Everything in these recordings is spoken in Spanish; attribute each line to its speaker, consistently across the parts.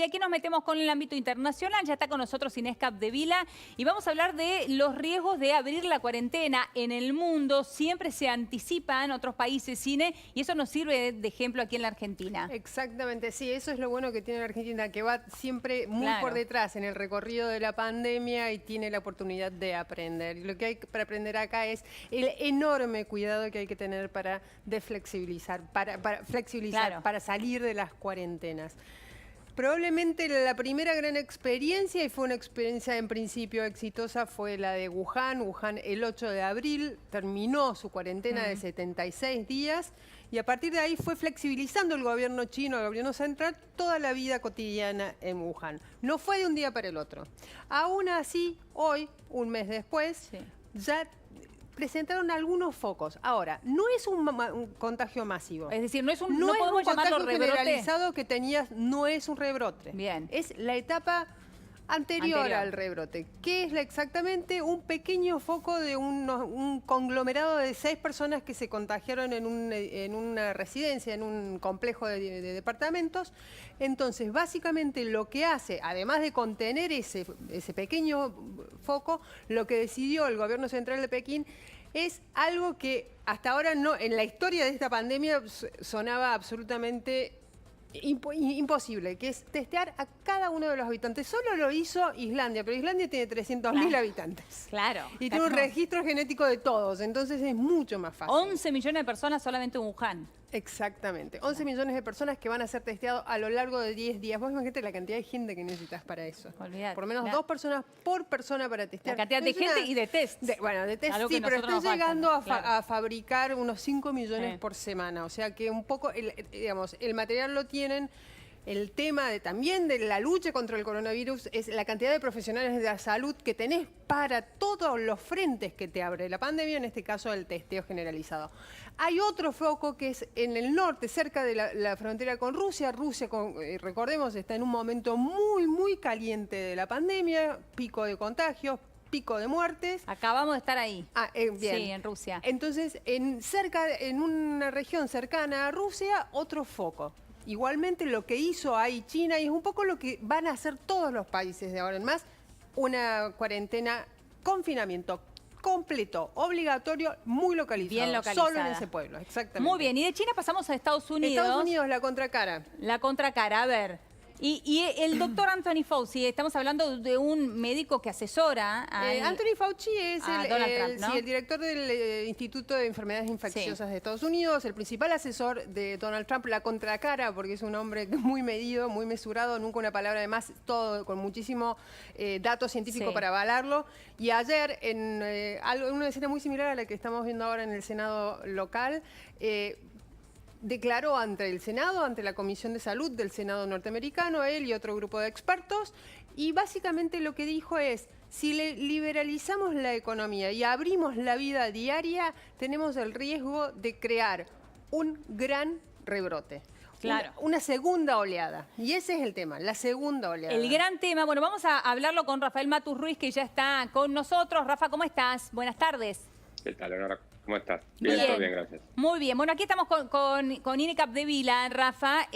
Speaker 1: de aquí nos metemos con el ámbito internacional. Ya está con nosotros Inés Capdevila y vamos a hablar de los riesgos de abrir la cuarentena en el mundo. Siempre se anticipa en otros países, cine, y eso nos sirve de ejemplo aquí en la Argentina.
Speaker 2: Exactamente, sí, eso es lo bueno que tiene la Argentina, que va siempre muy por detrás en el recorrido de la pandemia y tiene la oportunidad de aprender. Y lo que hay para aprender acá es el enorme cuidado que hay que tener para flexibilizar, para salir de las cuarentenas. Probablemente la primera gran experiencia, y fue una experiencia en principio exitosa, fue la de Wuhan. Wuhan el 8 de abril terminó su cuarentena de 76 días y a partir de ahí fue flexibilizando el gobierno chino, el gobierno central, toda la vida cotidiana en Wuhan. No fue de un día para el otro. Aún así, hoy, un mes después, ya presentaron algunos focos. Ahora, no es un contagio masivo.
Speaker 1: Es decir, no podemos
Speaker 2: un
Speaker 1: llamarlo
Speaker 2: contagio generalizado que tenías, no es un rebrote.
Speaker 1: Bien.
Speaker 2: Es la etapa anterior al rebrote. ¿Qué es exactamente? Un pequeño foco de un conglomerado de 6 personas que se contagiaron en una residencia, en un complejo de departamentos. Entonces, básicamente lo que hace, además de contener ese pequeño foco, lo que decidió el gobierno central de Pekín es algo que hasta ahora no, en la historia de esta pandemia sonaba absolutamente imposible, que es testear a cada uno de los habitantes. Solo lo hizo Islandia, pero Islandia tiene 300.000 habitantes.
Speaker 1: Claro.
Speaker 2: Y tiene un registro genético de todos, entonces es mucho más fácil.
Speaker 1: 11 millones de personas solamente en Wuhan.
Speaker 2: Exactamente. 11 millones de personas que van a ser testeados a lo largo de 10 días. Vos imagínate la cantidad de gente que necesitas para eso.
Speaker 1: Olvidate.
Speaker 2: Por lo menos 2 personas por persona para testear.
Speaker 1: La cantidad de gente y de test.
Speaker 2: Bueno, de test sí, pero están llegando a fabricar unos 5 millones por semana. O sea que un poco, digamos, el material lo tienen. El tema también de la lucha contra el coronavirus es la cantidad de profesionales de la salud que tenés para todos los frentes que te abre la pandemia, en este caso el testeo generalizado. Hay otro foco que es en el norte, cerca de la frontera con Rusia. Rusia, recordemos, está en un momento muy, muy caliente de la pandemia, pico de contagios, pico de muertes.
Speaker 1: Acabamos de estar ahí.
Speaker 2: Bien.
Speaker 1: Sí, en Rusia.
Speaker 2: Entonces, en una región cercana a Rusia, otro foco. Igualmente lo que hizo ahí China, y es un poco lo que van a hacer todos los países de ahora en más, una cuarentena, confinamiento completo, obligatorio, muy localizado.
Speaker 1: Bien localizado.
Speaker 2: Solo en ese pueblo, exactamente.
Speaker 1: Muy bien, y de China pasamos a Estados Unidos.
Speaker 2: Estados Unidos, la contracara.
Speaker 1: La contracara, a ver. Y el doctor Anthony Fauci, estamos hablando de un médico que asesora a
Speaker 2: Anthony Fauci es
Speaker 1: Donald Trump, ¿no?
Speaker 2: el director del Instituto de Enfermedades Infecciosas de Estados Unidos, el principal asesor de Donald Trump, la contracara, porque es un hombre muy medido, muy mesurado, nunca una palabra de más, todo con muchísimo dato científico para avalarlo. Y ayer, en una escena muy similar a la que estamos viendo ahora en el Senado local, declaró ante el Senado, ante la Comisión de Salud del Senado norteamericano, él y otro grupo de expertos, y básicamente lo que dijo es: si liberalizamos la economía y abrimos la vida diaria, tenemos el riesgo de crear un gran rebrote.
Speaker 1: Claro.
Speaker 2: Una segunda oleada. Y ese es el tema, la segunda oleada.
Speaker 1: El gran tema. Bueno, vamos a hablarlo con Rafael Matus Ruiz, que ya está con nosotros. Rafa, ¿cómo estás? Buenas tardes.
Speaker 3: ¿Qué tal, Leonora? ¿Cómo estás? Bien, todo bien, gracias.
Speaker 1: Muy bien. Bueno, aquí estamos con Inés Capdevila, Rafa.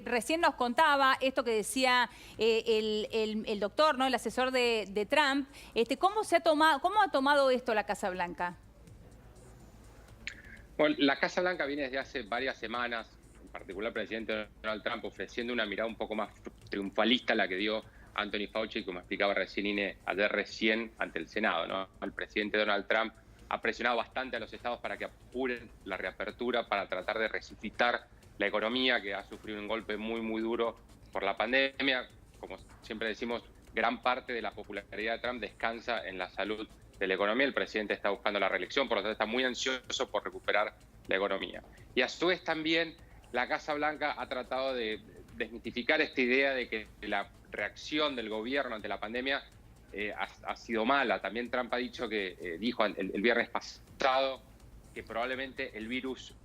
Speaker 1: Recién nos contaba esto que decía el doctor, ¿no? El asesor de Trump. ¿Cómo ha tomado esto la Casa Blanca?
Speaker 3: Bueno, la Casa Blanca viene desde hace varias semanas, en particular el presidente Donald Trump, ofreciendo una mirada un poco más triunfalista a la que dio Anthony Fauci, como explicaba recién Inés, ayer recién ante el Senado, ¿no? El presidente Donald Trump ha presionado bastante a los estados para que apuren la reapertura, para tratar de resucitar la economía, que ha sufrido un golpe muy, muy duro por la pandemia. Como siempre decimos, gran parte de la popularidad de Trump descansa en la salud de la economía. El presidente está buscando la reelección, por lo tanto está muy ansioso por recuperar la economía. Y a su vez también la Casa Blanca ha tratado de desmitificar esta idea de que la reacción del gobierno ante la pandemia ha sido mala. También Trump ha dicho dijo el viernes pasado que probablemente el virus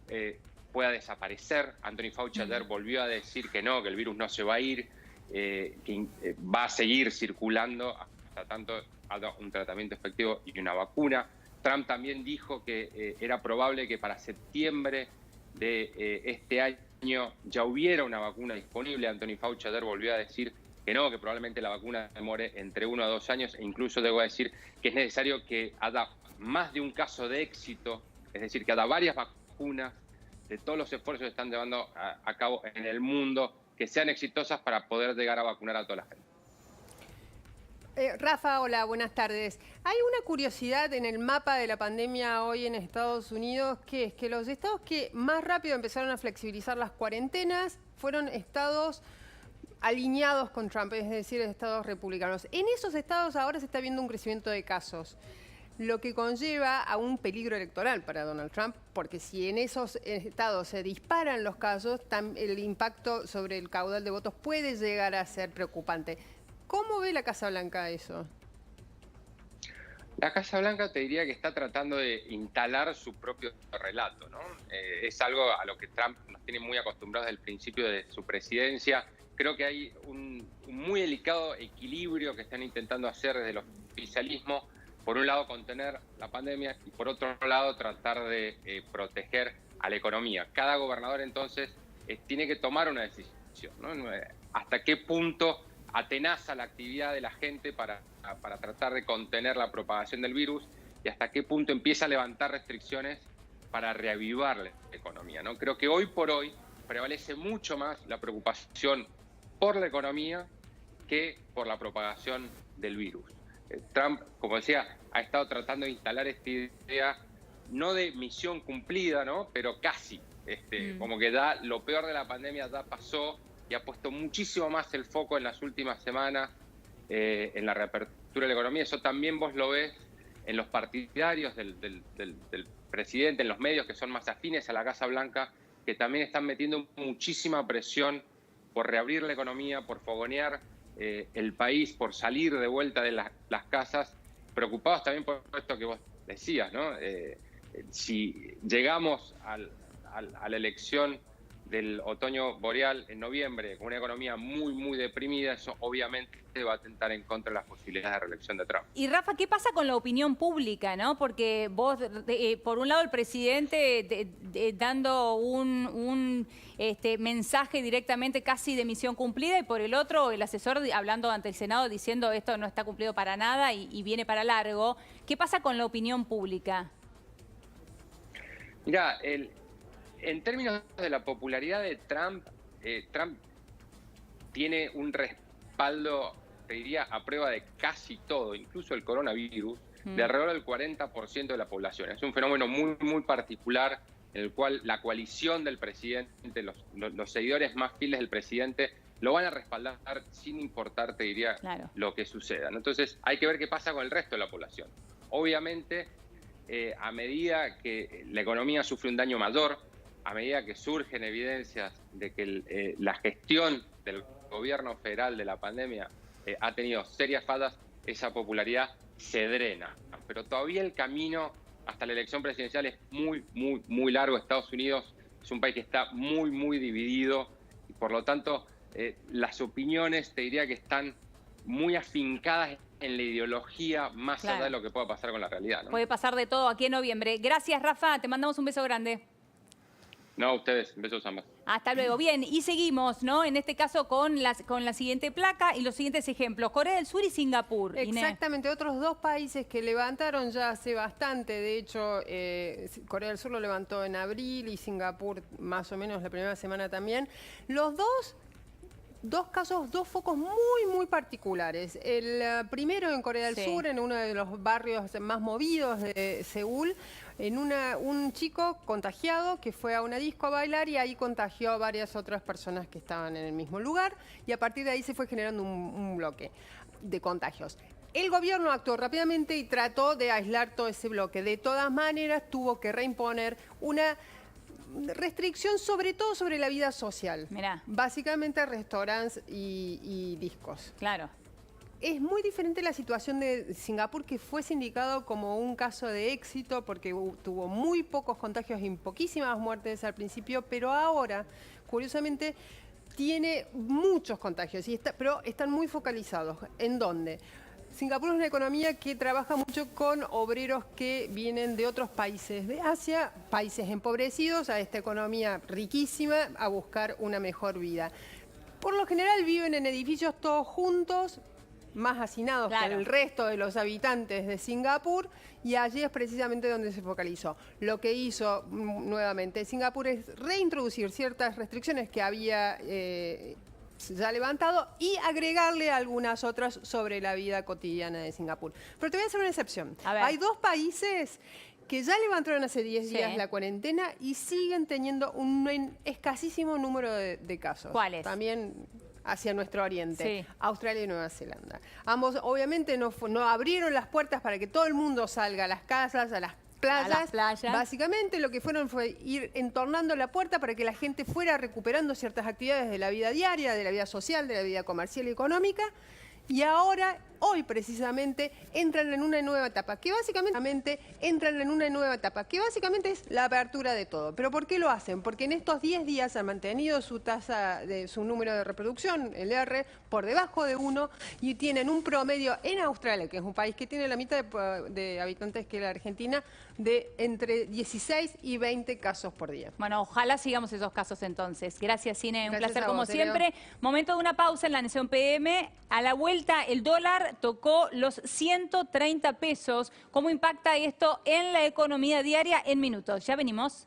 Speaker 3: pueda desaparecer. Anthony Fauci ayer volvió a decir que no, que el virus no se va a ir, que va a seguir circulando hasta tanto haya un tratamiento efectivo y una vacuna. Trump también dijo que era probable que para septiembre de este año ya hubiera una vacuna disponible. Anthony Fauci ayer volvió a decir que probablemente la vacuna demore entre 1 a 2 años, e incluso debo decir que es necesario que haya más de un caso de éxito, es decir, que haya varias vacunas de todos los esfuerzos que están llevando a cabo en el mundo, que sean exitosas para poder llegar a vacunar a toda la gente.
Speaker 2: Rafa, hola, buenas tardes. Hay una curiosidad en el mapa de la pandemia hoy en Estados Unidos, que es que los estados que más rápido empezaron a flexibilizar las cuarentenas fueron estados alineados con Trump, es decir, estados republicanos. En esos estados ahora se está viendo un crecimiento de casos, lo que conlleva a un peligro electoral para Donald Trump, porque si en esos estados se disparan los casos, el impacto sobre el caudal de votos puede llegar a ser preocupante. ¿Cómo ve la Casa Blanca eso?
Speaker 3: La Casa Blanca te diría que está tratando de instalar su propio relato, ¿no? Es algo a lo que Trump nos tiene muy acostumbrados desde el principio de su presidencia. Creo que hay un muy delicado equilibrio que están intentando hacer desde el oficialismo. Por un lado, contener la pandemia y por otro lado, tratar de proteger a la economía. Cada gobernador, entonces, tiene que tomar una decisión, ¿no? ¿Hasta qué punto atenaza la actividad de la gente para tratar de contener la propagación del virus y hasta qué punto empieza a levantar restricciones para reavivar la economía, ¿no? Creo que hoy por hoy prevalece mucho más la preocupación por la economía que por la propagación del virus. Trump, como decía, ha estado tratando de instalar esta idea no de misión cumplida, ¿no? Pero casi, como que lo peor de la pandemia ya pasó, y ha puesto muchísimo más el foco en las últimas semanas en la reapertura de la economía. Eso también vos lo ves en los partidarios del presidente, en los medios que son más afines a la Casa Blanca, que también están metiendo muchísima presión por reabrir la economía, por fogonear el país, por salir de vuelta de las casas, preocupados también por esto que vos decías, ¿no? Si llegamos a la elección del otoño boreal en noviembre con una economía muy, muy deprimida, eso obviamente va a atentar en contra de las posibilidades de reelección de Trump.
Speaker 1: Y Rafa, ¿qué pasa con la opinión pública, no? Porque vos, por un lado, el presidente dando un mensaje directamente casi de misión cumplida, y por el otro, el asesor hablando ante el Senado diciendo esto no está cumplido para nada y viene para largo. ¿Qué pasa con la opinión pública?
Speaker 3: Mira, en términos de la popularidad de Trump, Trump tiene un respaldo, te diría, a prueba de casi todo, incluso el coronavirus, de alrededor del 40% de la población. Es un fenómeno muy, muy particular en el cual la coalición del presidente, los seguidores más fieles del presidente, lo van a respaldar sin importar, te diría, claro, lo que suceda, ¿no? Entonces, hay que ver qué pasa con el resto de la población. Obviamente, a medida que la economía sufre un daño mayor, a medida que surgen evidencias de que la gestión del gobierno federal de la pandemia ha tenido serias fallas, esa popularidad se drena. Pero todavía el camino hasta la elección presidencial es muy, muy, muy largo. Estados Unidos es un país que está muy, muy dividido y por lo tanto las opiniones, te diría que están muy afincadas en la ideología más allá de lo que pueda pasar con la realidad, ¿no?
Speaker 1: Puede pasar de todo aquí en noviembre. Gracias, Rafa. Te mandamos un beso grande.
Speaker 3: No, a ustedes. Besos ambas.
Speaker 1: Hasta luego. Bien, y seguimos, ¿no? En este caso con la siguiente placa y los siguientes ejemplos. Corea del Sur y Singapur.
Speaker 2: Exactamente,
Speaker 1: Inés.
Speaker 2: otros dos países que levantaron ya hace bastante. De hecho, Corea del Sur lo levantó en abril y Singapur más o menos la primera semana también. Los dos casos, dos focos muy, muy particulares. El primero en Corea del Sur, en uno de los barrios más movidos de Seúl, en un chico contagiado que fue a una disco a bailar y ahí contagió a varias otras personas que estaban en el mismo lugar y a partir de ahí se fue generando un bloque de contagios. El gobierno actuó rápidamente y trató de aislar todo ese bloque. De todas maneras, tuvo que reimponer una restricción sobre todo sobre la vida social.
Speaker 1: Mirá.
Speaker 2: Básicamente restaurantes y discos.
Speaker 1: Claro.
Speaker 2: Es muy diferente la situación de Singapur, que fue sindicado como un caso de éxito porque tuvo muy pocos contagios y poquísimas muertes al principio, pero ahora, curiosamente, tiene muchos contagios, pero están muy focalizados. ¿En dónde? Singapur es una economía que trabaja mucho con obreros que vienen de otros países de Asia, países empobrecidos, a esta economía riquísima, a buscar una mejor vida. por lo general viven en edificios todos juntos, más hacinados que el resto de los habitantes de Singapur, y allí es precisamente donde se focalizó. Lo que hizo nuevamente Singapur es reintroducir ciertas restricciones que había ya levantado y agregarle algunas otras sobre la vida cotidiana de Singapur. Pero te voy a hacer una excepción. Hay 2 países que ya levantaron hace 10 días la cuarentena y siguen teniendo un escasísimo número de casos.
Speaker 1: ¿Cuáles?
Speaker 2: También hacia nuestro oriente, Australia y Nueva Zelanda. Ambos obviamente no abrieron las puertas para que todo el mundo salga a las casas, a las playas. Básicamente lo que fueron fue ir entornando la puerta para que la gente fuera recuperando ciertas actividades de la vida diaria, de la vida social, de la vida comercial y económica. Y ahora, hoy precisamente, entran en una nueva etapa, que básicamente es la apertura de todo. ¿Pero por qué lo hacen? Porque en estos 10 días han mantenido su tasa, su número de reproducción, el R, por debajo de 1, y tienen un promedio en Australia, que es un país que tiene la mitad de habitantes que la Argentina, de entre 16 y 20 casos por día.
Speaker 1: Bueno, ojalá sigamos esos casos entonces. Gracias, Cine. Un placer como siempre. Momento de una pausa en La Nación PM. A la vuelta, el dólar tocó los 130 pesos. ¿Cómo impacta esto en la economía diaria? En minutos. Ya venimos.